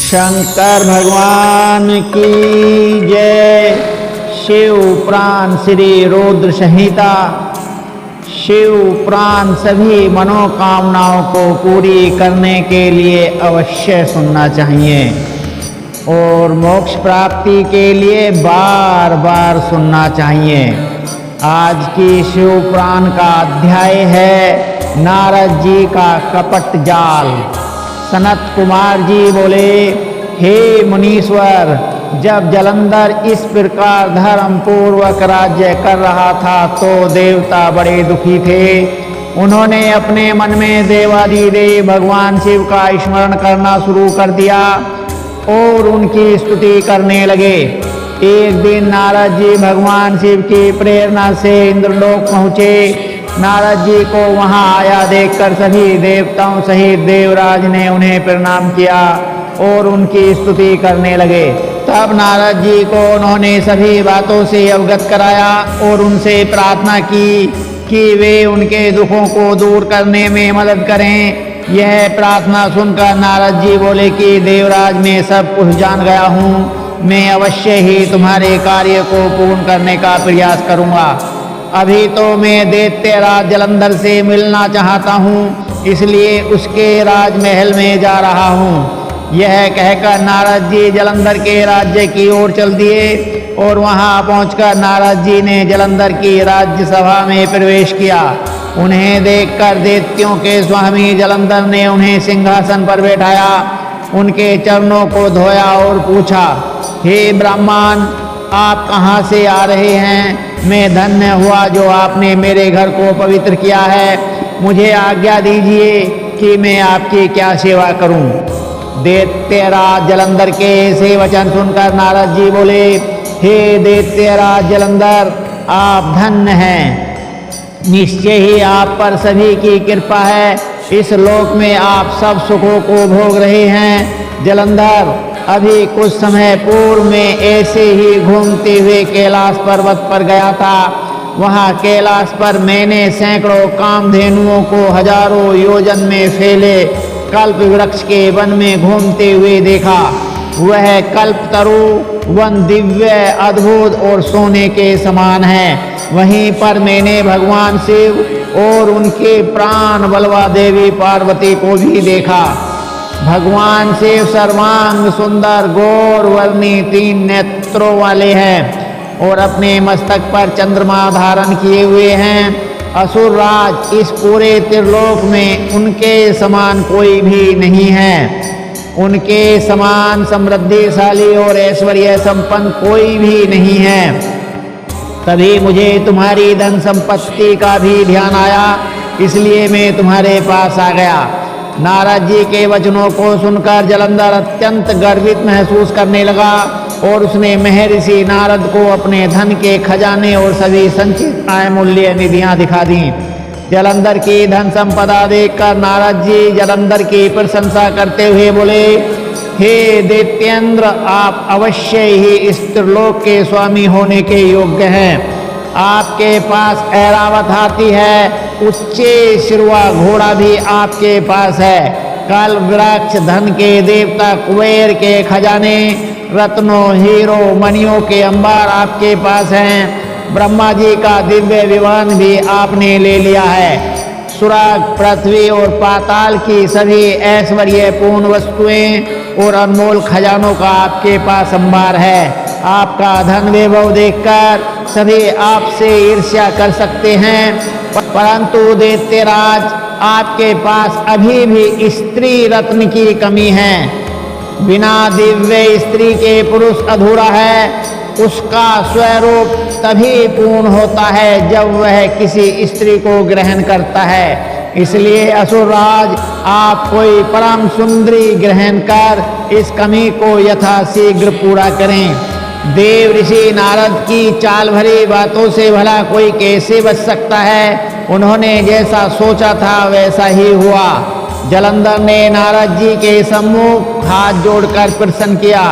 शंकर भगवान की जय। शिव पुराण श्री रुद्र संहिता। शिव पुराण सभी मनोकामनाओं को पूरी करने के लिए अवश्य सुनना चाहिए और मोक्ष प्राप्ति के लिए बार बार सुनना चाहिए। आज की शिव पुराण का अध्याय है नारद जी का कपट जाल। सनत कुमार जी बोले, हे मुनीश्वर, जब जलंधर इस प्रकार धर्म पूर्वक राज्य कर रहा था तो देवता बड़े दुखी थे। उन्होंने अपने मन में देवाधिदेव भगवान शिव का स्मरण करना शुरू कर दिया और उनकी स्तुति करने लगे। एक दिन नारद जी भगवान शिव की प्रेरणा से इंद्रलोक पहुँचे। नारद जी को वहां आया देखकर सभी देवताओं सहित देवराज ने उन्हें प्रणाम किया और उनकी स्तुति करने लगे। तब नारद जी को उन्होंने सभी बातों से अवगत कराया और उनसे प्रार्थना की कि वे उनके दुखों को दूर करने में मदद करें। यह प्रार्थना सुनकर नारद जी बोले कि देवराज, मैं सब कुछ जान गया हूँ, मैं अवश्य ही तुम्हारे कार्य को पूर्ण करने का प्रयास करूँगा। अभी तो मैं दैत्यराज जलंधर से मिलना चाहता हूँ, इसलिए उसके राजमहल में जा रहा हूँ। यह कहकर नारद जी जलंधर के राज्य की ओर चल दिए और वहां पहुंचकर नारद जी ने जलंधर की राज्यसभा में प्रवेश किया। उन्हें देखकर दैत्यों के स्वामी जलंधर ने उन्हें सिंहासन पर बैठाया, उनके चरणों को धोया और पूछा, हे ब्राह्मण, आप कहाँ से आ रहे हैं? मैं धन्य हुआ जो आपने मेरे घर को पवित्र किया है। मुझे आज्ञा दीजिए कि मैं आपकी क्या सेवा करूं। दैत्यराज जलंधर के ऐसे वचन सुनकर नारद जी बोले, हे दैत्यराज जलंधर, आप धन्य हैं। निश्चय ही आप पर सभी की कृपा है। इस लोक में आप सब सुखों को भोग रहे हैं। जलंधर, अभी कुछ समय पूर्व में ऐसे ही घूमते हुए कैलाश पर्वत पर गया था। वहाँ कैलाश पर मैंने सैकड़ों कामधेनुओं को हजारों योजन में फैले कल्प वृक्ष के वन में घूमते हुए देखा। वह कल्पतरु वन दिव्य, अद्भुत और सोने के समान है। वहीं पर मैंने भगवान शिव और उनके प्राण बलवा देवी पार्वती को भी देखा। भगवान शिव सर्वांग सुंदर गौर वर्णी 3 नेत्रों वाले हैं और अपने मस्तक पर चंद्रमा धारण किए हुए हैं। असुर राज, इस पूरे त्रिलोक में उनके समान कोई भी नहीं है। उनके समान समृद्धिशाली और ऐश्वर्य संपन्न कोई भी नहीं है। तभी मुझे तुम्हारी धन संपत्ति का भी ध्यान आया, इसलिए मैं तुम्हारे पास आ गया। नारद जी के वचनों को सुनकर जलंधर अत्यंत गर्वित महसूस करने लगा और उसने महर्षि नारद को अपने धन के खजाने और सभी संचित अमूल्य निधियां दिखा दी। जलंधर की धन संपदा देखकर नारद जी जलंधर की प्रशंसा करते हुए बोले, हे दैत्येंद्र, आप अवश्य ही इस त्रिलोक के स्वामी होने के योग्य हैं। आपके पास ऐरावत हाथी है, उच्चे सिरवा घोड़ा भी आपके पास है। कल वृक्ष, धन के देवता कुबेर के खजाने, रत्नों हीरों मणियों के अंबार आपके पास हैं। ब्रह्मा जी का दिव्य विमान भी आपने ले लिया है। सुराग, पृथ्वी और पाताल की सभी ऐश्वर्यपूर्ण वस्तुएं और अनमोल खजानों का आपके पास अंबार है। आपका धन वैभव देखकर सभी आपसे ईर्ष्या कर सकते हैं, परंतु दैत्यराज, आपके पास अभी भी स्त्री रत्न की कमी है। बिना दिव्य स्त्री के पुरुष अधूरा है। उसका स्वरूप तभी पूर्ण होता है जब वह किसी स्त्री को ग्रहण करता है। इसलिए असुरराज, आप कोई परम सुंदरी ग्रहण कर इस कमी को यथाशीघ्र पूरा करें। देव ऋषि नारद की चाल भरी बातों से भला कोई कैसे बच सकता है? उन्होंने जैसा सोचा था वैसा ही हुआ। जलंधर ने नारद जी के सम्मुख हाथ जोड़कर प्रश्न किया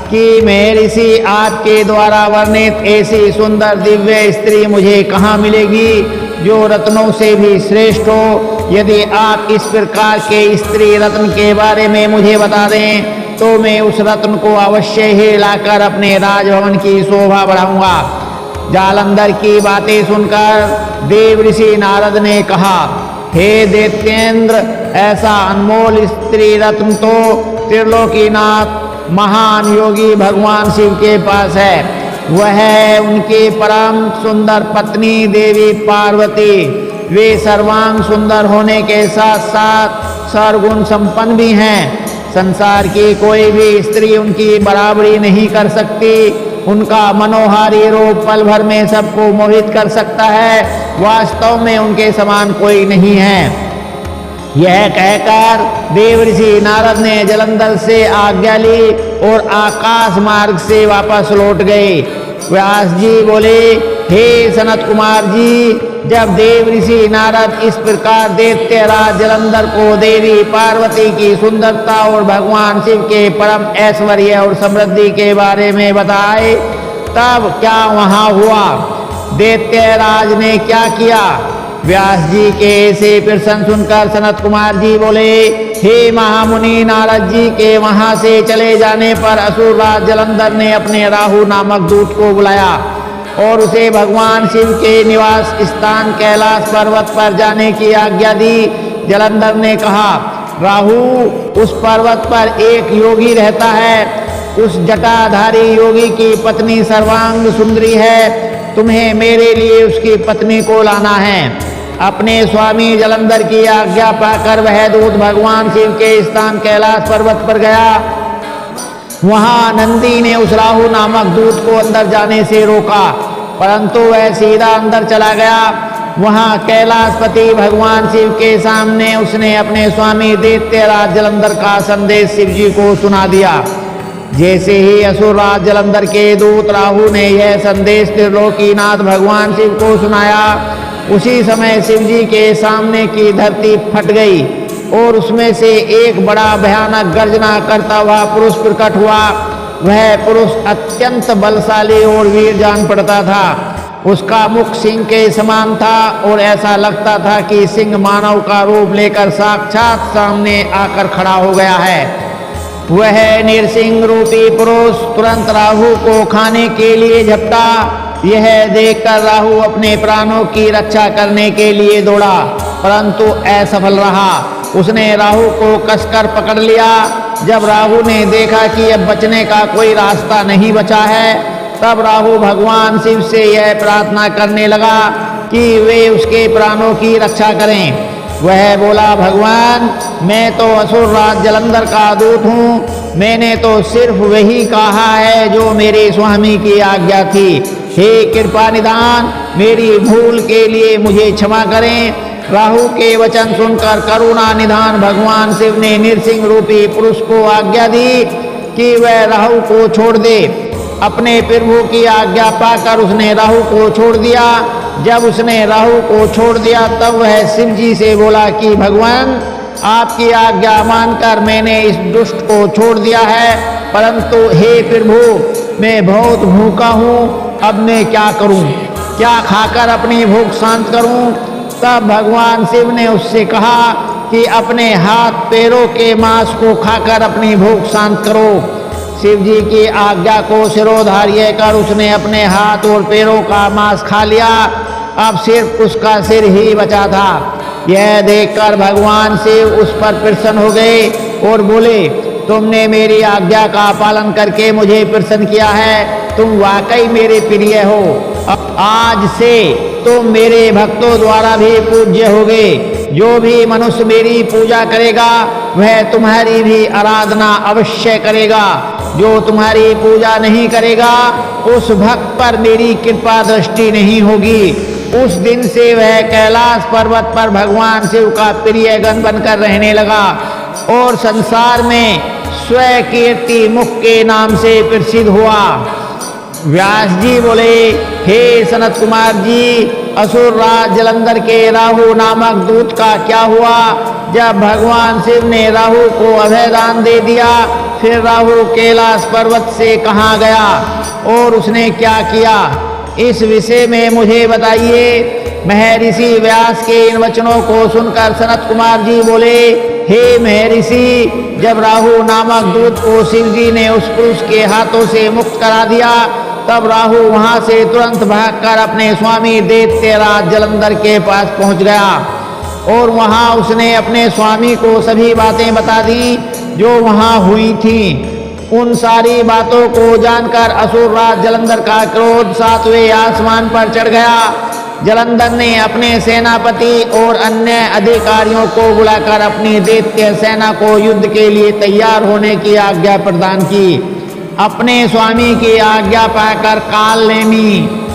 कि महर्षि, आपके द्वारा वर्णित ऐसी सुंदर दिव्य स्त्री मुझे कहाँ मिलेगी जो रत्नों से भी श्रेष्ठ हो यदि आप इस प्रकार के स्त्री रत्न के बारे में मुझे बता दें तो मैं उस रत्न को अवश्य ही लाकर अपने राजभवन की शोभा बढ़ाऊंगा। जालंधर की बातें सुनकर देव ऋषि नारद ने कहा, हे दैत्येंद्र, ऐसा अनमोल स्त्री रत्न तो त्रिलोकीनाथ महान योगी भगवान शिव के पास है। वह उनकी परम सुंदर पत्नी देवी पार्वती। वे सर्वांग सुंदर होने के साथ साथ सर्वगुण संपन्न भी हैं। संसार की कोई भी स्त्री उनकी बराबरी नहीं कर सकती। उनका मनोहारी रूप पल भर में सबको मोहित कर सकता है। वास्तव में उनके समान कोई नहीं है। यह कहकर देव ऋषि नारद ने जालंधर से आज्ञा ली और आकाश मार्ग से वापस लौट गए। व्यास जी बोले, हे सनत कुमार जी, जब देव ऋषि नारद इस प्रकार दैत्यराज जालंधर को देवी पार्वती की सुंदरता और भगवान शिव के परम ऐश्वर्य और समृद्धि के बारे में बताए, तब क्या वहां हुआ? दैत्यराज ने क्या किया? व्यास जी के ऐसे प्रश्न सुनकर सनत कुमार जी बोले, हे महामुनि, नारद जी के वहां से चले जाने पर असुरराज जालंधर ने अपने राहु नामक दूत को बुलाया और उसे भगवान शिव के निवास स्थान कैलाश पर्वत पर जाने की आज्ञा दी। जालंधर ने कहा, राहु, उस पर्वत पर एक योगी रहता है। उस जटाधारी योगी की पत्नी सर्वांग सुंदरी है। तुम्हें मेरे लिए उसकी पत्नी को लाना है। अपने स्वामी जालंधर की आज्ञा पाकर वह दूत भगवान शिव के स्थान कैलाश पर्वत पर गया। वहां नंदी ने उस राहु नामक दूत को अंदर जाने से रोका, परंतु वह सीधा अंदर चला गया। वहां कैलाशपति भगवान शिव के सामने उसने अपने स्वामी दैत्यराज जालंधर का संदेश शिव जी को सुना दिया। जैसे ही असुरराज जालंधर के दूत राहु ने यह संदेश त्रिलोकीनाथ भगवान शिव को सुनाया, उसी समय शिव जी के सामने की धरती फट गई और उसमें से एक बड़ा भयानक गर्जना करता हुआ पुरुष प्रकट हुआ। वह पुरुष अत्यंत बलशाली और वीर जान पड़ता था। उसका मुख सिंह के समान था और ऐसा लगता था कि सिंह मानव का रूप लेकर साक्षात सामने आकर खड़ा हो गया है। वह निरसिंह रूपी पुरुष तुरंत राहु को खाने के लिए झपटा। यह देखकर राहु अपने प्राणों की रक्षा करने के लिए दौड़ा, परंतु असफल रहा। उसने राहु को कसकर पकड़ लिया। जब राहु ने देखा कि अब बचने का कोई रास्ता नहीं बचा है, तब राहु भगवान शिव से यह प्रार्थना करने लगा कि वे उसके प्राणों की रक्षा करें। वह बोला, भगवान, मैं तो असुरराज जालंधर का दूत हूँ। मैंने तो सिर्फ वही कहा है जो मेरे स्वामी की आज्ञा थी। हे कृपा निधान, मेरी भूल के लिए मुझे क्षमा करें। राहु के वचन सुनकर करुणा निधान भगवान शिव ने निरसिंह रूपी पुरुष को आज्ञा दी कि वह राहु को छोड़ दे। अपने प्रभु की आज्ञा पाकर उसने राहु को छोड़ दिया। जब उसने राहु को छोड़ दिया तब वह शिव जी से बोला कि भगवान, आपकी आज्ञा मानकर मैंने इस दुष्ट को छोड़ दिया है, परंतु हे प्रभु, मैं बहुत भूखा हूँ। अब मैं क्या करूँ? क्या खाकर अपनी भूख शांत करूँ? तब भगवान शिव ने उससे कहा कि अपने हाथ पैरों के मांस को खाकर अपनी भूख शांत करो। शिव जी की आज्ञा को शिरोधार्य कर उसने अपने हाथ और पैरों का मांस खा लिया। अब सिर्फ उसका सिर ही बचा था। यह देखकर भगवान शिव उस पर प्रसन्न हो गए और बोले, तुमने मेरी आज्ञा का पालन करके मुझे प्रसन्न किया है। तुम वाकई मेरे प्रिय हो। आज से तुम मेरे भक्तों द्वारा भी पूज्य होगे। जो भी मनुष्य मेरी पूजा करेगा वह तुम्हारी भी आराधना अवश्य करेगा। जो तुम्हारी पूजा नहीं करेगा उस भक्त पर मेरी कृपा दृष्टि नहीं होगी। उस दिन से वह कैलाश पर्वत पर भगवान शिव का प्रिय गण बनकर रहने लगा और संसार में स्वकीर्ति मुख के नाम से प्रसिद्ध हुआ। व्यास जी बोले, हे सनत कुमार जी, असुरराज जालंधर के राहु नामक दूत का क्या हुआ? जब भगवान शिव ने राहु को अभयदान दे दिया, फिर राहु कैलाश पर्वत से कहाँ गया और उसने क्या किया? इस विषय में मुझे बताइए। महर्षि व्यास के इन वचनों को सुनकर सनत कुमार जी बोले, हे महर्षि, जब राहु नामक दूत को शिव जी ने उस पुरुष के हाथों से मुक्त करा दिया, तब राहु वहां से तुरंत भागकर अपने स्वामी दैत्यराज जलंधर के पास पहुंच गया और वहां उसने अपने स्वामी को सभी बातें बता दी जो वहां हुई थीं। उन सारी बातों को जानकर असुरराज जलंधर का क्रोध 7वें आसमान पर चढ़ गया। जलंधर ने अपने सेनापति और अन्य अधिकारियों को बुलाकर अपनी दैत्य सेना को युद्ध के लिए तैयार होने की आज्ञा प्रदान की। अपने स्वामी की आज्ञा पाकर कालनेमी,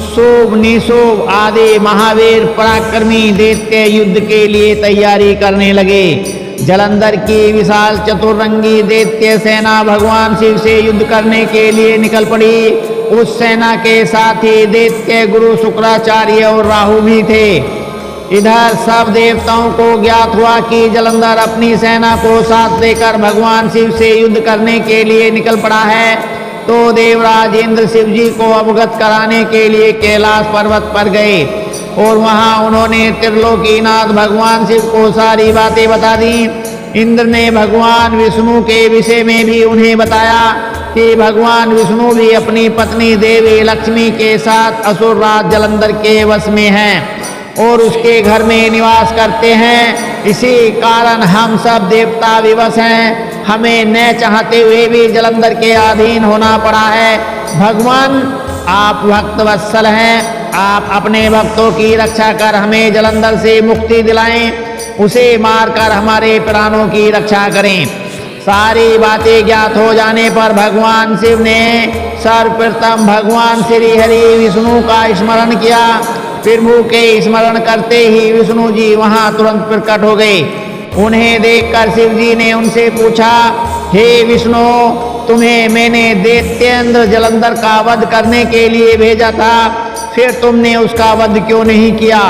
शोभ, निशोभ आदि महावीर पराक्रमी दैत्य युद्ध के लिए तैयारी करने लगे। जलंधर की विशाल चतुरंगी दैत्य सेना भगवान शिव से युद्ध करने के लिए निकल पड़ी। उस सेना के साथ ही दैत्य गुरु शुक्राचार्य और राहु भी थे। इधर सब देवताओं को ज्ञात हुआ कि जलंधर अपनी सेना को साथ लेकर भगवान शिव से युद्ध करने के लिए निकल पड़ा है, तो देवराज इंद्र शिव जी को अवगत कराने के लिए कैलाश पर्वत पर गए और वहां उन्होंने त्रिलोकीनाथ भगवान शिव को सारी बातें बता दी। इंद्र ने भगवान विष्णु के विषय में भी उन्हें बताया कि भगवान विष्णु भी अपनी पत्नी देवी लक्ष्मी के साथ असुरराज जलंधर के वश में हैं और उसके घर में निवास करते हैं। इसी कारण हम सब देवता विवश हैं। हमें न चाहते हुए भी जलंधर के अधीन होना पड़ा है। भगवान, आप भक्त वत्सल हैं। आप अपने भक्तों की रक्षा कर हमें जलंधर से मुक्ति दिलाएं, उसे मारकर हमारे प्राणों की रक्षा करें। सारी बातें ज्ञात हो जाने पर भगवान शिव ने सर्वप्रथम भगवान श्री हरि विष्णु का स्मरण किया। प्रभु के स्मरण करते ही विष्णु जी वहां तुरंत प्रकट हो गए। उन्हें देखकर शिव जी ने उनसे पूछा, हे विष्णु, तुम्हें मैंने दैत्येंद्र जलंधर का वध करने के लिए भेजा था, फिर तुमने उसका वध क्यों नहीं किया?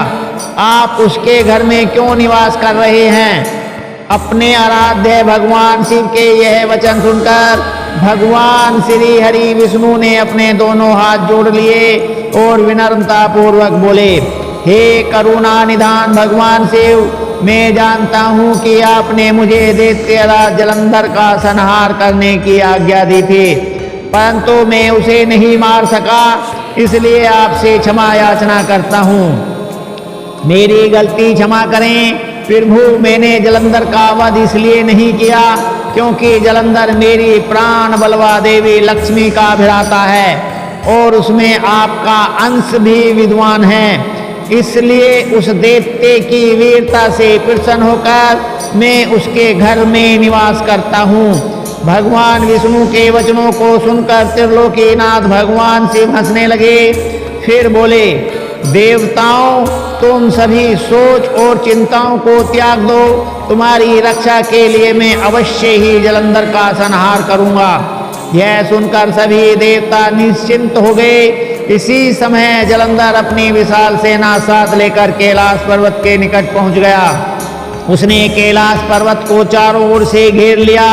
आप उसके घर में क्यों निवास कर रहे हैं? अपने आराध्य भगवान शिव के यह वचन सुनकर भगवान श्री हरि विष्णु ने अपने दोनों हाथ जोड़ लिए और विनम्रता पूर्वक बोले, हे करुणा निधान भगवान शिव, मैं जानता हूँ कि आपने मुझे दैत्यराज जलंधर का संहार करने की आज्ञा दी थी, परंतु मैं उसे नहीं मार सका, इसलिए आपसे क्षमा याचना करता हूँ। मेरी गलती क्षमा करें प्रभु। मैंने जलंधर का वध इसलिए नहीं किया क्योंकि जलंधर मेरी प्राण बलवा देवी लक्ष्मी का भ्राता है और उसमें आपका अंश भी विद्वान है। इसलिए उस दैत्य की वीरता से प्रसन्न होकर मैं उसके घर में निवास करता हूँ। भगवान विष्णु के वचनों को सुनकर त्रिलोकीनाथ भगवान शिव हंसने लगे। फिर बोले, देवताओं, तुम सभी सोच और चिंताओं को त्याग दो। तुम्हारी रक्षा के लिए मैं अवश्य ही जलंधर का संहार करूंगा। यह सुनकर सभी देवता निश्चिंत हो गए। इसी समय जलंधर अपनी विशाल सेना साथ लेकर कैलाश पर्वत के निकट पहुंच गया। उसने कैलाश पर्वत को चारों ओर से घेर लिया।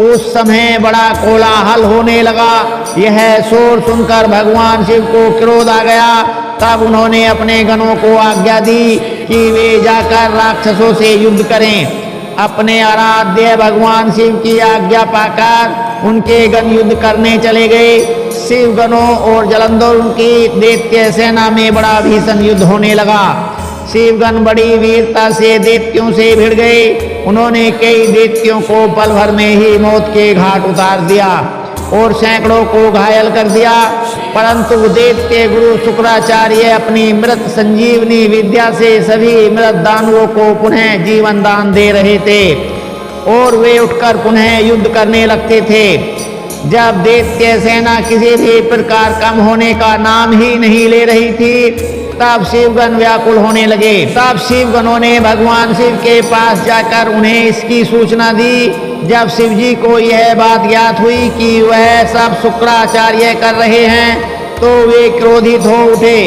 उस समय बड़ा कोलाहल होने लगा। यह शोर सुनकर भगवान शिव को क्रोध आ गया। तब उन्होंने अपने गणों को आज्ञा दी कि वे जाकर राक्षसों से युद्ध करें। अपने आराध्य भगवान शिव की आज्ञा पाकर उनके गण युद्ध करने चले गए। शिव गणों और जलंधर की दैत्य सेना में बड़ा भीषण युद्ध होने लगा। शिवगण बड़ी वीरता से दैत्यों से भिड़ गए। उन्होंने कई दैत्यों को पल भर में ही मौत के घाट उतार दिया और सैकड़ों को घायल कर दिया। परंतु दैत्य गुरु शुक्राचार्य अपनी मृत संजीवनी विद्या से सभी मृत दानवों को पुनः जीवन दान दे रहे थे और वे उठकर पुनः युद्ध करने लगते थे। जब दैत्य सेना किसी भी प्रकार कम होने का नाम ही नहीं ले रही थी, तब शिवगण व्याकुल होने लगे। तब शिवगणों ने भगवान शिव के पास जाकर उन्हें इसकी सूचना दी। जब शिव जी को यह बात ज्ञात हुई कि वह सब शुक्राचार्य कर रहे हैं, तो वे क्रोधित हो उठे।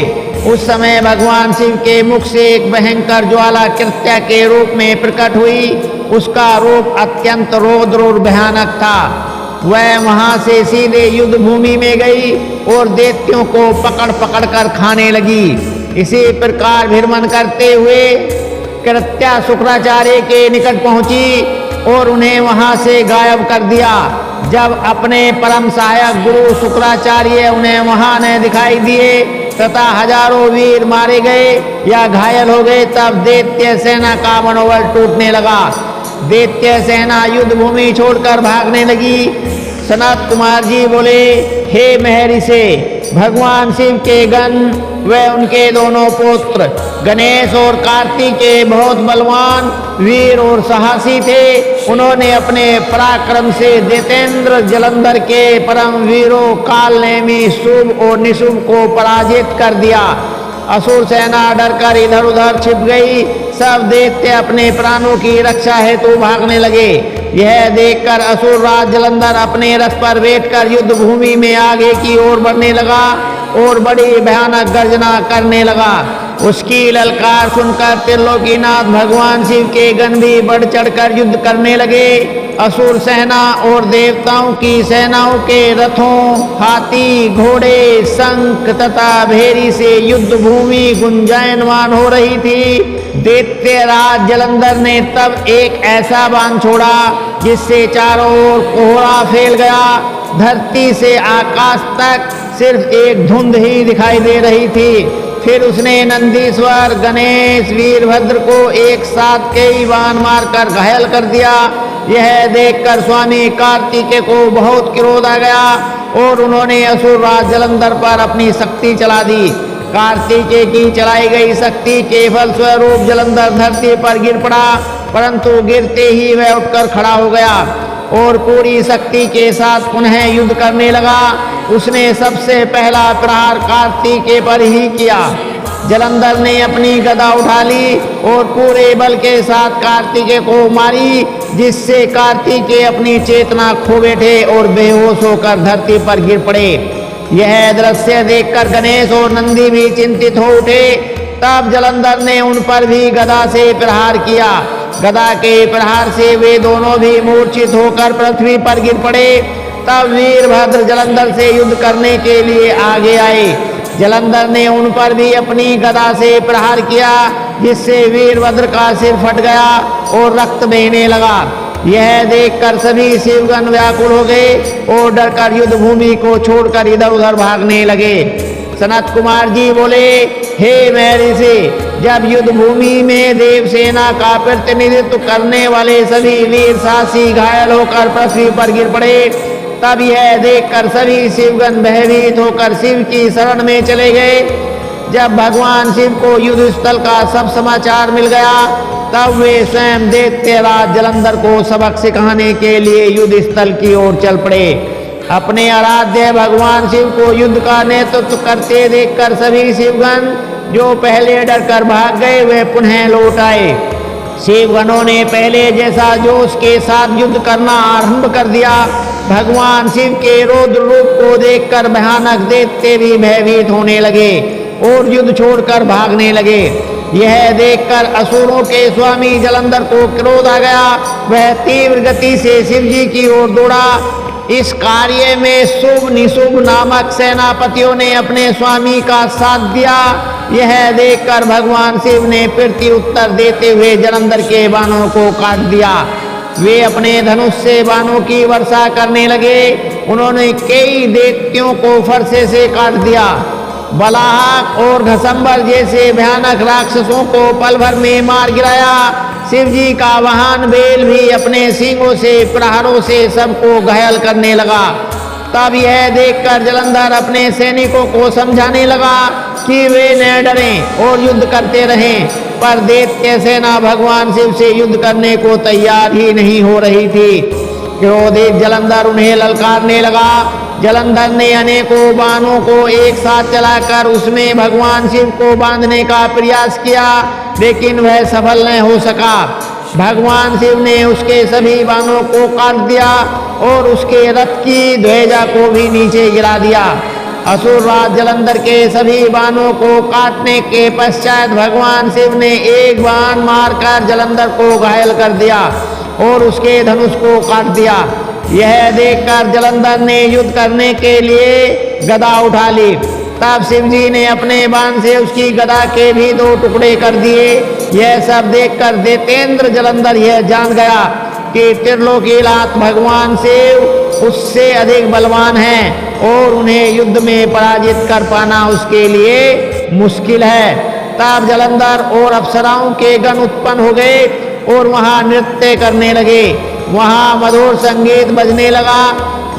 उस समय भगवान शिव के मुख से एक भयंकर ज्वाला कृत्या के रूप में प्रकट हुई। उसका रूप अत्यंत रौद्र और भयानक था। वह वहां से सीधे युद्ध भूमि में गई और दैत्यों को पकड़ पकड़ कर खाने लगी। इसी प्रकार भ्रमण करते हुए कृत्या शुक्राचार्य के निकट पहुंची और उन्हें वहां से गायब कर दिया। जब अपने परम सहायक गुरु शुक्राचार्य उन्हें वहां न दिखाई दिए तथा हजारों वीर मारे गए या घायल हो गए, तब दैत्य सेना का मनोबल टूटने लगा। दैत्य सेना युद्ध भूमि छोड़कर भागने लगी। सनत कुमार जी बोले, हे महर्षि, भगवान शिव के गण व उनके दोनों पुत्र गणेश और कार्तिकेय बहुत बलवान वीर और साहसी थे। उन्होंने अपने पराक्रम से दैत्येंद्र जलंधर के परम वीरों कालनेमी शुभ और निशुभ को पराजित कर दिया। असुर सेना डरकर इधर उधर छिप गई। सब दैत्य अपने प्राणों की रक्षा हेतु भागने लगे। यह देखकर असुर राज जलंधर अपने रथ पर बैठकर युद्ध भूमि में आगे की ओर बढ़ने लगा और बड़ी भयानक गर्जना करने लगा। उसकी ललकार सुनकर त्रिलोकीनाथ भगवान शिव के गण भी बढ़ चढ़कर युद्ध करने लगे। असुर सेना और देवताओं की सेनाओं के रथों, हाथी, घोड़े, शंख तथा भेरी से युद्ध भूमि गुंजायमान हो रही थी। दैत्य राज जलंधर ने तब एक ऐसा बाण छोड़ा जिससे चारों ओर कोहरा फैल गया। धरती से आकाश तक सिर्फ एक धुंध ही दिखाई दे रही थी। फिर उसने नंदीश्वर, गणेश, वीरभद्र को एक साथ कई बाण मारकर घायल कर दिया। यह देखकर स्वामी कार्तिकेय को बहुत क्रोध आ गया और उन्होंने असुर राज जलंधर पर अपनी शक्ति चला दी। कार्तिकेय की चलाई गई शक्ति के फलस्वरूप जलंधर धरती पर गिर पड़ा, परंतु गिरते ही वह उठकर खड़ा हो गया और पूरी शक्ति के साथ पुनः युद्ध करने लगा। उसने सबसे पहला प्रहार कार्तिकेय पर ही किया। जलंधर ने अपनी गदा उठा ली और पूरे बल के साथ कार्तिकेय को मारी, जिससे कार्तिकेय अपनी चेतना खो बैठे और बेहोश होकर धरती पर गिर पड़े। यह दृश्य देखकर गणेश और नंदी भी चिंतित हो उठे। तब जलंधर ने उन पर भी गदा से प्रहार किया। गदा के प्रहार से वे दोनों भी मूर्छित होकर पृथ्वी पर गिर पड़े। तब वीरभद्र जलंधर से युद्ध करने के लिए आगे आए। जलंधर ने उन पर भी अपनी गदा से प्रहार किया, जिससे वीरभद्र का सिर फट गया और रक्त बहने लगा। यह देखकर सभी शिवगण व्याकुल हो गए और डरकर युद्ध भूमि को छोड़कर इधर उधर भागने लगे। सनत कुमार जी बोले, हे महर्षि, जब युद्ध भूमि में देव सेना का प्रतिनिधित्व करने वाले सभी वीर साहसी घायल होकर पृथ्वी पर गिर पड़े, तब यह देखकर सभी शिवगण भयभीत होकर शिव की शरण में चले गए। जब भगवान शिव को युद्ध स्थल का सब समाचार मिल गया, तब वे स्वयं दैत्यराज जलंधर को सबक सिखाने के लिए युद्ध स्थल की ओर चल पड़े। अपने आराध्य भगवान शिव को युद्ध का नेतृत्व करते देखकर सभी शिवगण जो पहले डरकर भाग गए, वे पुनः लौट आए। शिवगणों ने पहले जैसा जोश के साथ युद्ध करना आरंभ कर दिया। भगवान शिव के रौद्र रूप को देखकर भयानक दैत्य भी भयभीत होने लगे और युद्ध छोड़कर भागने लगे। यह देखकर असुरों के स्वामी जलंधर को क्रोध आ गया। वह तीव्र गति से शिव जी की ओर दौड़ा। इस कार्य में शुभ निशुभ नामक सेनापतियों ने अपने स्वामी का साथ दिया। यह देखकर भगवान शिव ने प्रति उत्तर देते हुए जलंधर के बाणों को काट दिया। वे अपने धनुष से बाणों की वर्षा करने लगे। उन्होंने कई दैत्यों को फरसे से काट दिया। बलाहक और घसंबर जैसे भयानक राक्षसों को पल भर में मार गिराया। शिव जी का वाहन बैल भी अपने सींगों से प्रहारों से सबको घायल करने लगा। तब यह देखकर जलंधर अपने सैनिकों को समझाने लगा कि वे न डरें और युद्ध करते रहें, पर दैत्य सेना भगवान शिव से युद्ध करने को तैयार ही नहीं हो रही थी। क्रोधित जलंधर उन्हें ललकारने लगा। जलंधर ने अनेकों बाणों को एक साथ चलाकर उसमें भगवान शिव को बांधने का प्रयास किया, लेकिन वह सफल न हो सका। भगवान शिव ने उसके सभी बाणों को काट दिया और उसके रथ की ध्वजा को भी नीचे गिरा दिया। असुर राज जलंधर के सभी बाणों को काटने के पश्चात भगवान शिव ने एक बाण मारकर जलंधर को घायल कर दिया और उसके धनुष को काट दिया। यह देखकर जलंधर ने युद्ध करने के लिए गदा उठा ली। तब शिव जी ने अपने बाण से उसकी गदा के भी 2 टुकड़े कर दिए। यह सब देखकर दैत्येंद्र जलंधर यह जान गया कि त्रिलोकीनाथ भगवान शिव उससे अधिक बलवान हैं और उन्हें युद्ध में पराजित कर पाना उसके लिए मुश्किल है। तब जलंधर और अप्सराओं के गण उत्पन्न हो गए और वहां नृत्य करने लगे। वहां मधुर संगीत बजने लगा।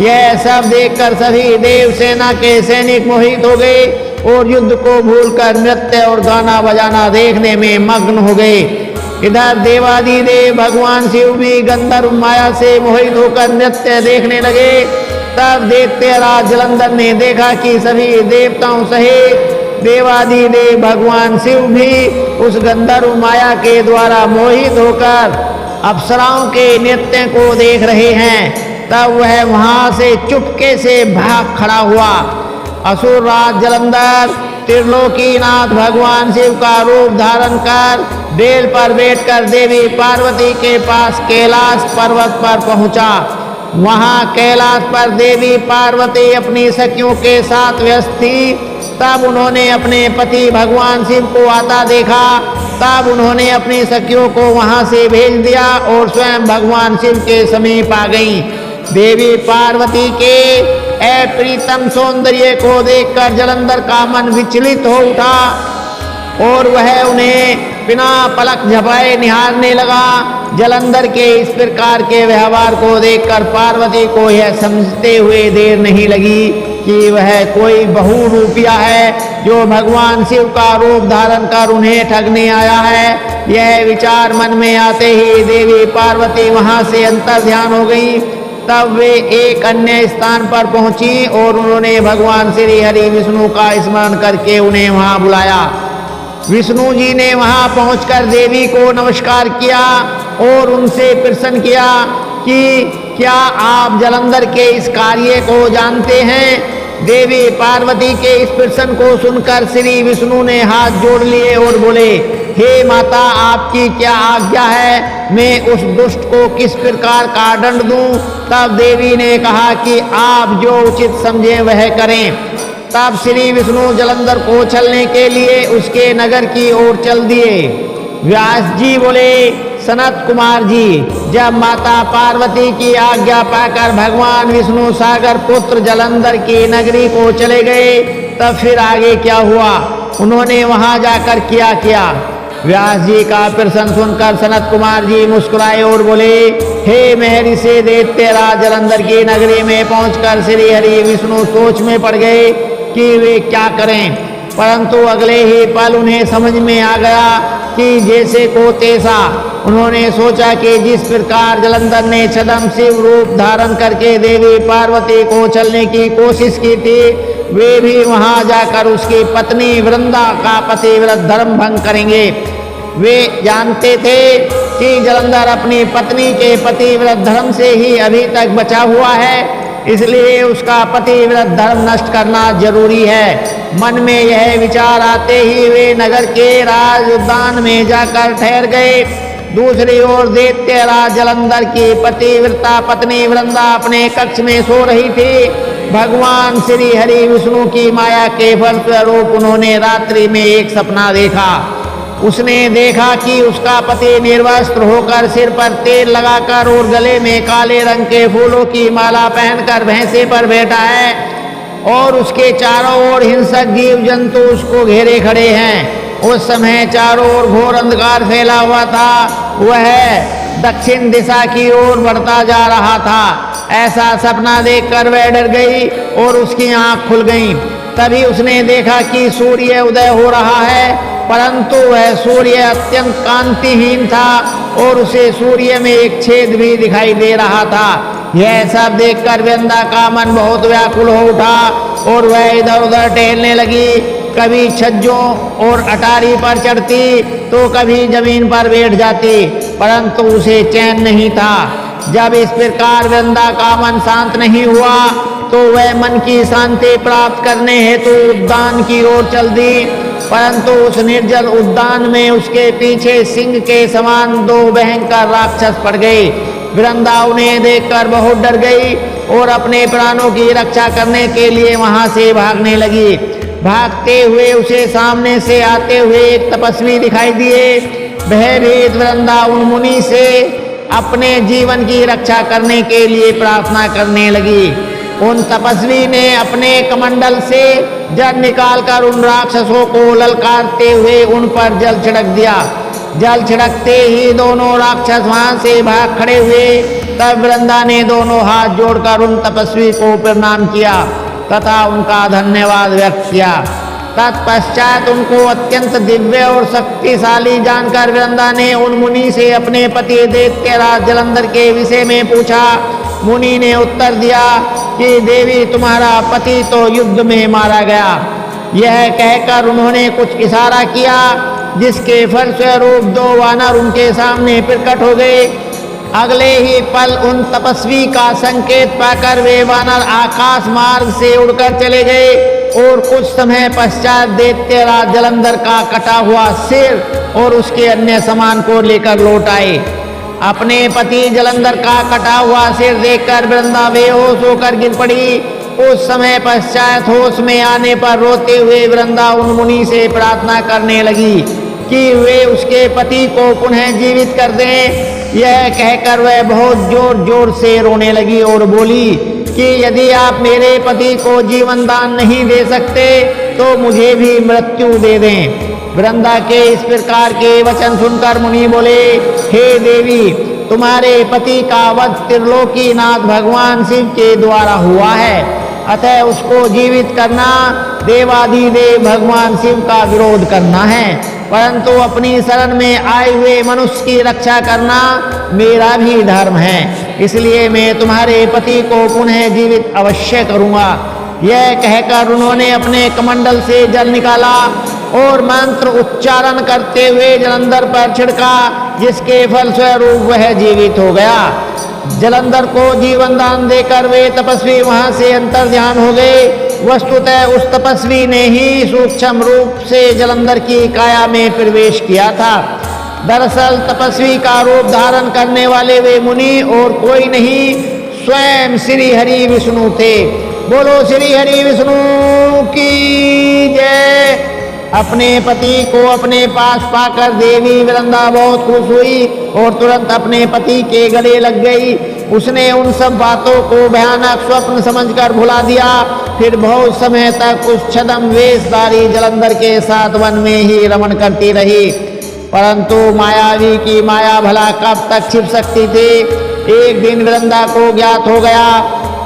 यह सब देखकर सभी देव सेना के सैनिक मोहित हो गए और युद्ध को भूलकर नृत्य और गाना बजाना देखने में मग्न हो गए। इधर देवादिदेव भगवान शिव भी गंधर्व माया से मोहित होकर नृत्य देखने लगे। तब दैत्यराज जलंधर ने देखा कि सभी देवताओं सहित देवादिदेव भगवान शिव भी उस गंधर्व माया के द्वारा मोहित होकर अप्सराओं के नृत्य को देख रहे हैं। तब वह वहां से चुपके से भाग खड़ा हुआ। असुर राज जलंधर त्रिलोकीनाथ भगवान शिव का रूप धारण कर बेल पर बैठकर देवी पार्वती के पास कैलाश पर्वत पर पहुंचा। वहां कैलाश पर देवी पार्वती अपनी सखियों के साथ व्यस्त थी। तब उन्होंने अपने पति भगवान शिव को आता देखा। तब उन्होंने अपनी सखियों को वहां से भेज दिया और स्वयं भगवान शिव के समीप आ गईं। देवी पार्वती के अप्रीतम सौंदर्य को देखकर जलंधर का मन विचलित हो उठा और वह उन्हें बिना पलक झपकाए निहारने लगा। जलंधर के इस प्रकार के व्यवहार को देखकर पार्वती को यह समझते हुए देर नहीं लगी कि वह कोई बहुरूपिया है जो भगवान शिव का रूप धारण कर उन्हें ठगने आया है। यह विचार मन में आते ही देवी पार्वती वहां से अंतर्ध्यान हो गई। तब वे एक अन्य स्थान पर पहुंची और उन्होंने भगवान श्री हरि विष्णु का स्मरण करके उन्हें वहां बुलाया। विष्णु जी ने वहां पहुंचकर देवी को नमस्कार किया और उनसे प्रश्न किया कि क्या आप जलंधर के इस कार्य को जानते हैं। देवी पार्वती के इस प्रश्न को सुनकर श्री विष्णु ने हाथ जोड़ लिए और बोले, हे माता, आपकी क्या आज्ञा है, मैं उस दुष्ट को किस प्रकार का दंड दूं। तब देवी ने कहा कि आप जो उचित समझे वह करें। तब श्री विष्णु जलंधर को छलने के लिए उसके नगर की ओर चल दिए। व्यास जी बोले, सनत कुमार जी, जब माता पार्वती की आज्ञा पाकर भगवान विष्णु सागर पुत्र जलंधर की नगरी को चले गए, तब फिर आगे क्या हुआ, उन्होंने वहां जाकर क्या। व्यास जी का प्रश्न सुनकर सनत कुमार जी मुस्कुराए और बोले, हे महर्षि दैत्यराज जलंधर की नगरी में पहुंचकर श्री हरि विष्णु सोच में पड़ गए कि वे क्या करें। परंतु अगले ही पल उन्हें समझ में आ गया कि जैसे को तैसा। उन्होंने सोचा कि जिस प्रकार जलंधर ने छद्म शिव रूप धारण करके देवी पार्वती को छलने की कोशिश की थी, वे भी वहां जाकर उसकी पत्नी वृंदा का पतिव्रत धर्म भंग करेंगे। वे जानते थे कि जलंधर अपनी पत्नी के पतिव्रत धर्म से ही अभी तक बचा हुआ है, इसलिए उसका पतिव्रत धर्म नष्ट करना जरूरी है। मन में यह विचार आते ही वे नगर के राज उद्यान में जाकर ठहर गए। दूसरी ओर दैत्यराज जलंधर की पतिव्रता पत्नी वृंदा अपने कक्ष में सो रही थी। भगवान श्री हरि विष्णु की माया के फलस्वरूप उन्होंने रात्रि में एक सपना देखा। उसने देखा कि उसका पति निर्वस्त्र होकर सिर पर तेल लगाकर और गले में काले रंग के फूलों की माला पहनकर भैंसे पर बैठा है और उसके चारों ओर हिंसक जीव जंतु उसको घेरे खड़े हैं। उस समय चारों ओर घोर अंधकार फैला हुआ था। वह दक्षिण दिशा की ओर बढ़ता जा रहा था। ऐसा सपना देखकर वह डर गई और उसकी आंख खुल गई। तभी उसने देखा कि सूर्य उदय हो रहा है, परंतु वह सूर्य अत्यंत कांतिहीन था और उसे सूर्य में एक छेद भी दिखाई दे रहा था। यह सब देखकर वृंदा का मन बहुत व्याकुल हो उठा और वह इधर उधर टहलने लगी। कभी छज्जों और अटारी पर चढ़ती तो कभी जमीन पर बैठ जाती, परंतु उसे चैन नहीं था। जब इस प्रकार वृंदा का मन शांत नहीं हुआ तो वह मन की शांति प्राप्त करने हेतु उद्यान की ओर चल दी, परंतु उस निर्जल उद्यान में उसके पीछे सिंह के समान 2 भयंकर राक्षस पड़ गए। वृंदा उन्हें देखकर बहुत डर गई और अपने प्राणों की रक्षा करने के लिए वहां से भागने लगी। भागते हुए उसे सामने से आते हुए एक तपस्वी दिखाई दिए। भयभीत वृंदा उन मुनि से अपने जीवन की रक्षा करने के लिए प्रार्थना करने लगी। उन तपस्वी ने अपने कमंडल से जल निकालकर उन राक्षसों को ललकारते हुए उन पर जल छिड़क दिया। जल छिड़कते ही दोनों राक्षस वहां से भाग खड़े हुए। तब वृंदा ने दोनों हाथ जोड़कर उन तपस्वी को प्रणाम किया तथा उनका धन्यवाद व्यक्त किया। तत्पश्चात उनको अत्यंत दिव्य और शक्तिशाली जानकर वृंदा ने उन मुनि से अपने पति दैत्यराज जलंधर के विषय में पूछा। मुनि ने उत्तर दिया कि देवी, तुम्हारा पति तो युद्ध में मारा गया। यह कहकर उन्होंने कुछ इशारा किया, जिसके फलस्वरूप दो वानर उनके सामने प्रकट हो गए। अगले ही पल उन तपस्वी का संकेत पाकर वे वानर आकाश मार्ग से उड़कर चले गए और कुछ समय पश्चात दैत्यराज जलंधर का कटा हुआ सिर और उसके अन्य सामान को लेकर लौट आए। अपने पति जलंधर का कटा हुआ सिर देखकर वृंदा बेहोश होकर गिर पड़ी। कुछ समय पश्चात होश में आने पर रोते हुए वृंदा उन मुनि से प्रार्थना करने लगी कि वे उसके पति को पुनः जीवित कर दें। यह कहकर वह बहुत जोर जोर से रोने लगी और बोली कि यदि आप मेरे पति को जीवन दान नहीं दे सकते तो मुझे भी मृत्यु दे दें। वृंदा के इस प्रकार के वचन सुनकर मुनि बोले, हे देवी, तुम्हारे पति का वध त्रिलोकीनाथ भगवान शिव के द्वारा हुआ है, अतः उसको जीवित करना देवाधिदेव भगवान शिव का विरोध करना है, परंतु अपनी शरण में आए हुए मनुष्य की रक्षा करना मेरा भी धर्म है। इसलिए मैं तुम्हारे पति को पुनः जीवित अवश्य करूंगा। यह कहकर उन्होंने अपने कमंडल से जल निकाला और मंत्र उच्चारण करते हुए जलंधर पर छिड़का, जिसके फलस्वरूप वह जीवित हो गया। जलंधर को जीवन दान देकर वे तपस्वी वहां से अंतर्ध्यान हो गए। वस्तुतः उस तपस्वी ने ही सूक्ष्म रूप से जलंधर की काया में प्रवेश किया था। दरअसल तपस्वी का रूप धारण करने वाले वे मुनि और कोई नहीं, स्वयं श्री हरि विष्णु थे। बोलो श्री हरि विष्णु की जय। अपने पति को अपने पास पाकर देवी वृंदा बहुत खुश हुई और तुरंत अपने पति के गले लग गई। उसने उन सब बातों को भयानक स्वप्न समझकर भुला दिया। फिर बहुत समय तक उस छद्म वेशधारी जलंधर के साथ वन में ही रमण करती रही। परंतु मायावी की माया भला कब तक छिप सकती थी। एक दिन वृंदा को ज्ञात हो गया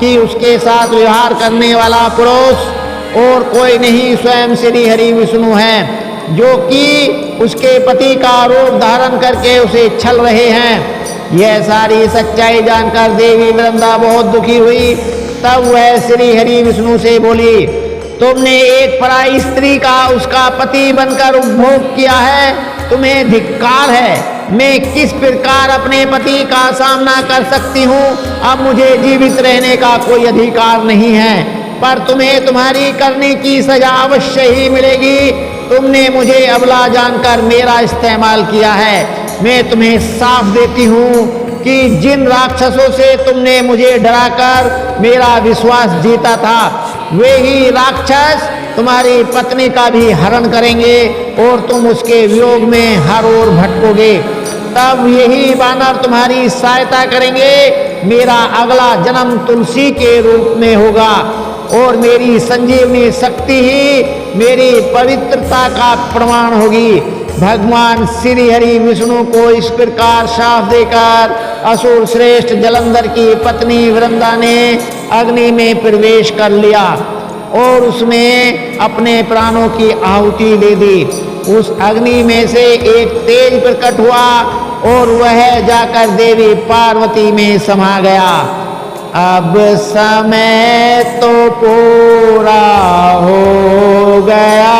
कि उसके साथ व्यवहार करने वाला पुरुष और कोई नहीं, स्वयं श्री हरि विष्णु हैं, जो कि उसके पति का रूप धारण करके उसे छल रहे हैं। यह सारी सच्चाई जानकर देवी वृंदा बहुत दुखी हुई। तब वह श्री हरि विष्णु से बोली, तुमने एक पराई स्त्री का उसका पति बनकर उपभोग किया है, तुम्हें धिक्कार है। मैं किस प्रकार अपने पति का सामना कर सकती हूँ। अब मुझे जीवित रहने का कोई अधिकार नहीं है, पर तुम्हें तुम्हारी करने की सजा अवश्य ही मिलेगी। तुमने मुझे अबला जानकर मेरा इस्तेमाल किया है। मैं तुम्हें साफ देती हूँ कि जिन राक्षसों से तुमने मुझे डराकर मेरा विश्वास जीता था, वे ही राक्षस तुम्हारी पत्नी का भी हरण करेंगे और तुम उसके वियोग में हर ओर भटकोगे। तब यही वानर तुम्हारी सहायता करेंगे। मेरा अगला जन्म तुलसी के रूप में होगा और मेरी संजीवनी शक्ति ही मेरी पवित्रता का प्रमाण होगी। भगवान श्री हरि विष्णु को इस प्रकार शाप देकर असुर श्रेष्ठ जलंधर की पत्नी वृंदा ने अग्नि में प्रवेश कर लिया और उसमें अपने प्राणों की आहुति दे दी। उस अग्नि में से एक तेज प्रकट हुआ और वह जाकर देवी पार्वती में समा गया। अब समय तो पूरा हो गया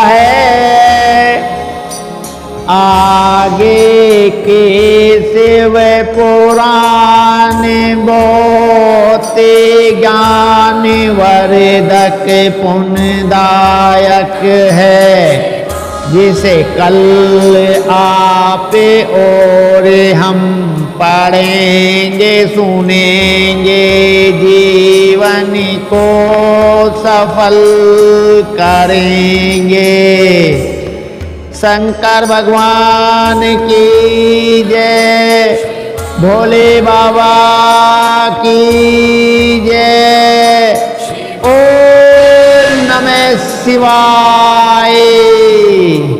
है, आगे के शिव पुराण बहुत ज्ञान वर्धक पुण्यदायक है। जिसे कल आपे और हम पढ़ेंगे सुनेंगे, जीवन को सफल करेंगे। शंकर भगवान की जय, भोले बाबा की जय। ओम नमः शिवाय।